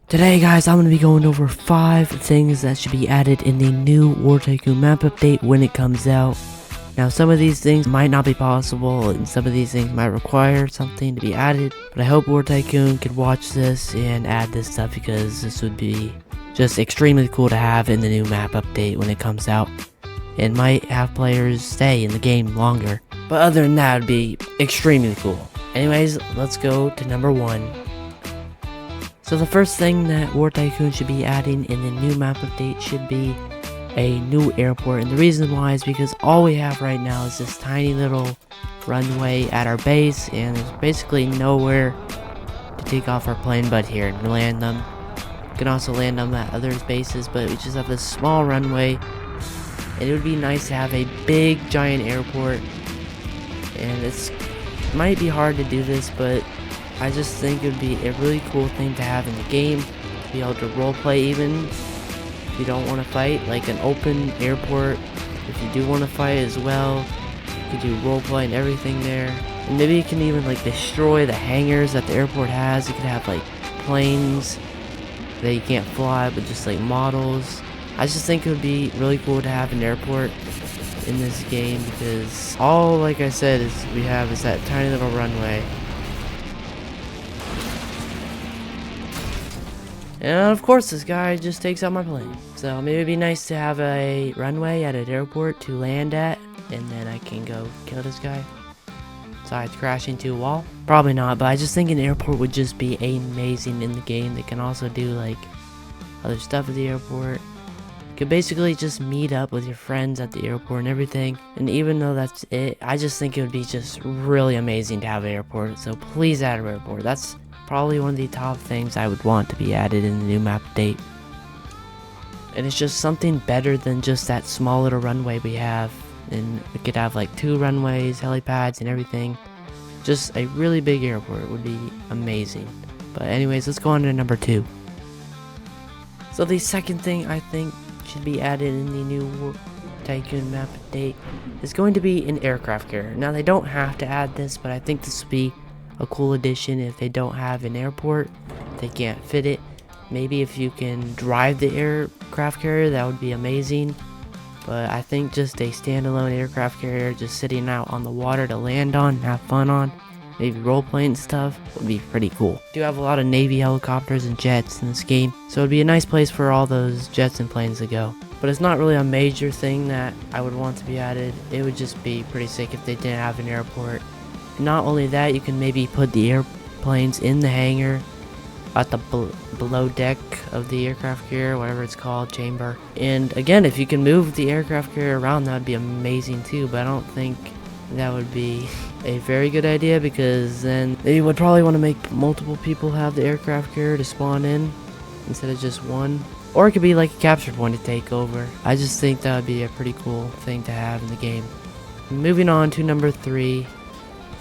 Today guys, I'm going to be going over 5 things that should be added in the new War Tycoon map update when it comes out. Now some of these things might not be possible and some of these things might require something to be added, but I hope War Tycoon could watch this and add this stuff because this would be just extremely cool to have in the new map update when it comes out. It might have players stay in the game longer, but other than that, it would be extremely cool. Anyways, let's go to number 1. So the first thing that War Tycoon should be adding in the new map update should be a new airport, and the reason why is because all we have right now is this tiny little runway at our base, and there's basically nowhere to take off our plane but here and land them. You can also land them at other bases, but we just have this small runway, and it would be nice to have a big giant airport. And it might be hard to do this, but I just think it would be a really cool thing to have in the game, to be able to roleplay even if you don't want to fight, like an open airport. If you do want to fight as well, you could do roleplay and everything there. And maybe you can even like destroy the hangars that the airport has. You could have like planes that you can't fly, but just like models. I just think it would be really cool to have an airport in this game because all, like I said, is we have is that tiny little runway. And of course this guy just takes out my plane. So maybe it'd be nice to have a runway at an airport to land at, and then I can go kill this guy. Besides crashing into a wall? Probably not, but I just think an airport would just be amazing in the game. They can also do like other stuff at the airport. You could basically just meet up with your friends at the airport and everything. And even though that's it, I just think it would be just really amazing to have an airport. So please add an airport. That's probably one of the top things I would want to be added in the new map update. And it's just something better than just that small little runway we have. And we could have like 2 runways, helipads and everything. Just a really big airport would be amazing. But anyways, let's go on to number 2. So the second thing I think should be added in the new War Tycoon map update is going to be an aircraft carrier. Now they don't have to add this, but I think this would be a cool addition if they don't have an airport. They can't fit it. Maybe if you can drive the aircraft carrier, that would be amazing. But I think just a standalone aircraft carrier just sitting out on the water to land on, have fun on, maybe roleplay and stuff, would be pretty cool. We do have a lot of Navy helicopters and jets in this game, so it'd be a nice place for all those jets and planes to go. But it's not really a major thing that I would want to be added. It would just be pretty sick if they didn't have an airport. Not only that, you can maybe put the airplanes in the hangar at the below deck of the aircraft carrier, whatever it's called, chamber. And again, if you can move the aircraft carrier around, that would be amazing too, but I don't think that would be a very good idea because then they would probably want to make multiple people have the aircraft carrier to spawn in instead of just one. Or it could be like a capture point to take over. I just think that would be a pretty cool thing to have in the game. Moving on to number 3.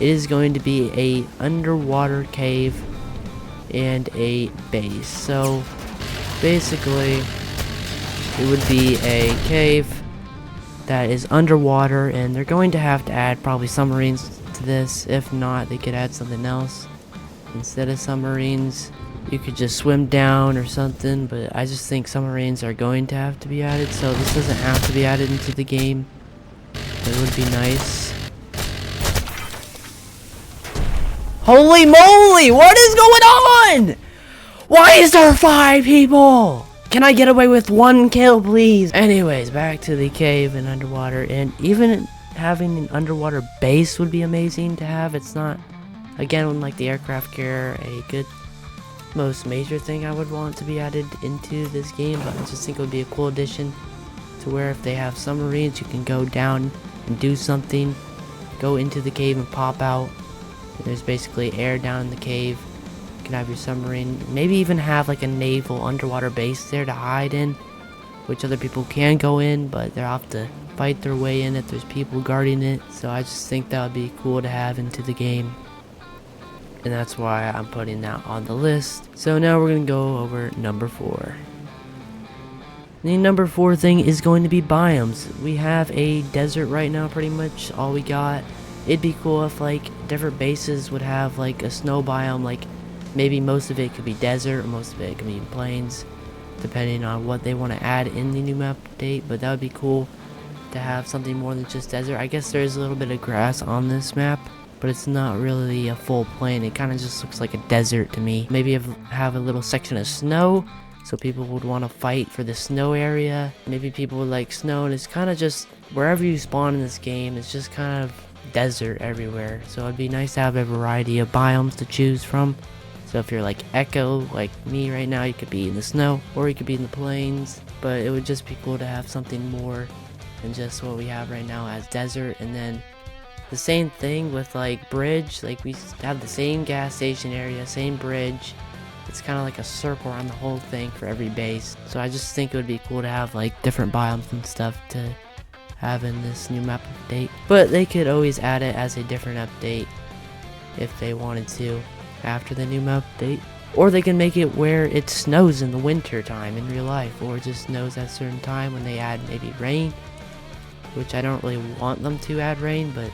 It is going to be a underwater cave and a base. So basically it would be a cave that is underwater, and they're going to have to add probably submarines to this. If not, they could add something else instead of submarines. You could just swim down or something, but I just think submarines are going to have to be added, so this doesn't have to be added into the game, but it would be nice. Holy moly, what is going on? Why is there 5 people? Can I get away with 1 kill, please? Anyways, back to the cave and underwater, and even having an underwater base would be amazing to have. It's not, again, like the aircraft carrier, a good, most major thing I would want to be added into this game, but I just think it would be a cool addition to where if they have submarines, you can go down and do something, go into the cave and pop out. There's basically air down in the cave. You can have your submarine, maybe even have like a naval underwater base there to hide in, which other people can go in, but they'll have to fight their way in if there's people guarding it. So I just think that would be cool to have into the game, and that's why I'm putting that on the list. So now we're gonna go over number 4. The number 4 thing is going to be biomes. We have a desert right now, pretty much all we got. It'd be cool if like different bases would have like a snow biome, like Maybe most of it could be desert, or most of it could be plains, depending on what they want to add in the new map update. But that would be cool to have something more than just desert. I guess there is a little bit of grass on this map, but it's not really a full plain. It kind of just looks like a desert to me. Maybe have a little section of snow, so people would want to fight for the snow area. Maybe people would like snow, and it's kind of just wherever you spawn in this game, it's just kind of desert everywhere. So it'd be nice to have a variety of biomes to choose from. So if you're like Echo, like me right now, you could be in the snow, or you could be in the plains. But it would just be cool to have something more than just what we have right now as desert. And then the same thing with like bridge, like we have the same gas station area, same bridge. It's kind of like a circle around the whole thing for every base. So I just think it would be cool to have like different biomes and stuff to have in this new map update. But they could always add it as a different update if they wanted to after the new map update. Or they can make it where it snows in the winter time in real life, or it just snows at a certain time when they add maybe rain, which I don't really want them to add rain, but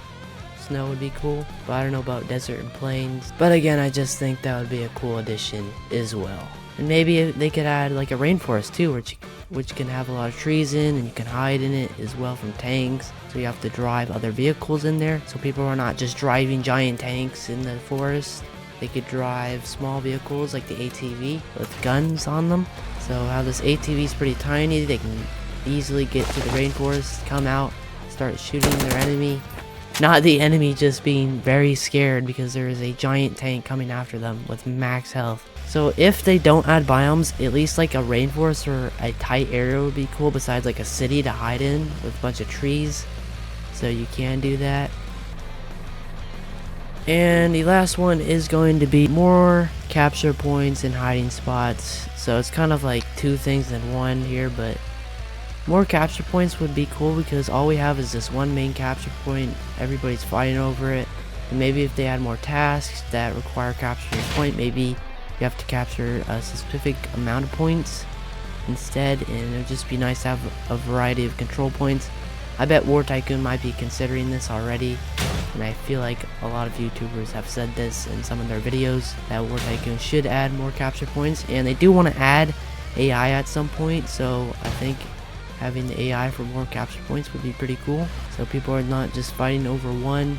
snow would be cool. But I don't know about desert and plains. But again, I just think that would be a cool addition as well. And maybe they could add like a rainforest too, which can have a lot of trees in, and you can hide in it as well from tanks. So you have to drive other vehicles in there, so people are not just driving giant tanks in the forest. They could drive small vehicles like the ATV with guns on them. So how this ATV is pretty tiny, they can easily get to the rainforest, come out, start shooting their enemy. Not the enemy just being very scared because there is a giant tank coming after them with max health. So if they don't add biomes, at least like a rainforest or a tight area would be cool, besides like a city to hide in with a bunch of trees. So you can do that. And the last one is going to be more capture points and hiding spots. So it's kind of like two things in one here, but more capture points would be cool because all we have is this one main capture point. Everybody's fighting over it. And maybe if they add more tasks that require capturing a point, maybe you have to capture a specific amount of points instead, and it would just be nice to have a variety of control points. I bet War Tycoon might be considering this already, and I feel like a lot of YouTubers have said this in some of their videos, that War Tycoon should add more capture points, and they do want to add AI at some point. So I think having the AI for more capture points would be pretty cool, so people are not just fighting over one.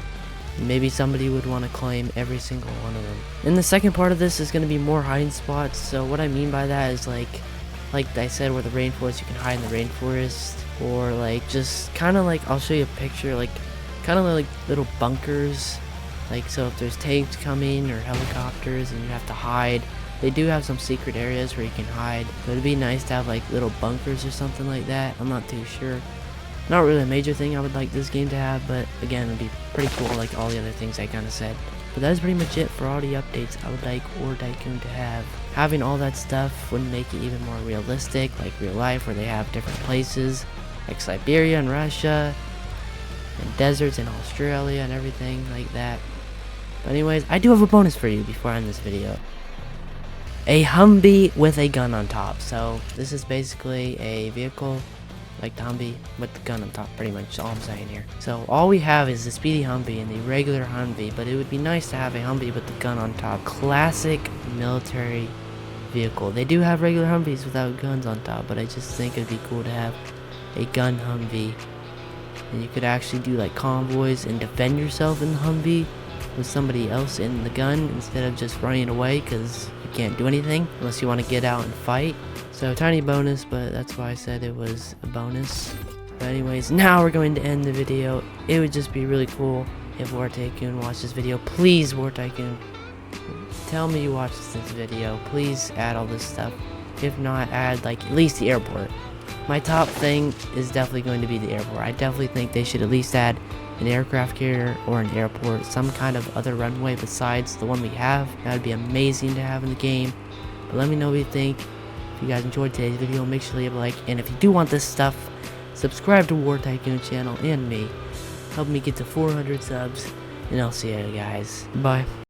Maybe somebody would want to claim every single one of them. And the second part of this is going to be more hiding spots. So what I mean by that is like I said, where the rainforest, you can hide in the rainforest, or like just kind of like, I'll show you a picture, like kind of like little bunkers. Like, so if there's tanks coming or helicopters and you have to hide, they do have some secret areas where you can hide. But it'd be nice to have like little bunkers or something like that. I'm not too sure. Not really a major thing I would like this game to have, but again, it'd be pretty cool like all the other things I kind of said. But that is pretty much it for all the updates I would like War Tycoon to have. Having all that stuff would make it even more realistic, like real life, where they have different places like Siberia and Russia and deserts in Australia and everything like that. But anyways, I do have a bonus for you before I end this video. A Humvee with a gun on top. So this is basically a vehicle like the Humvee with the gun on top, pretty much all I'm saying here. So all we have is the speedy Humvee and the regular Humvee, but it would be nice to have a Humvee with the gun on top. Classic military vehicle. They do have regular Humvees without guns on top, but I just think it'd be cool to have a gun Humvee, and you could actually do like convoys and defend yourself in the Humvee with somebody else in the gun instead of just running away, because you can't do anything unless you want to get out and fight. So tiny bonus, but that's why I said it was a bonus. But anyways, now we're going to end the video. It would just be really cool if War Tycoon watched this video. Please, War Tycoon, tell me you watched this video. Please add all this stuff. If not, add like at least the airport. My top thing is definitely going to be the airport. I definitely think they should at least add an aircraft carrier or an airport, some kind of other runway besides the one we have. That would be amazing to have in the game. But let me know what you think. If you guys enjoyed today's video, make sure to leave a like. And if you do want this stuff, subscribe to War Tycoon channel and me. Help me get to 400 subs. And I'll see you guys. Bye.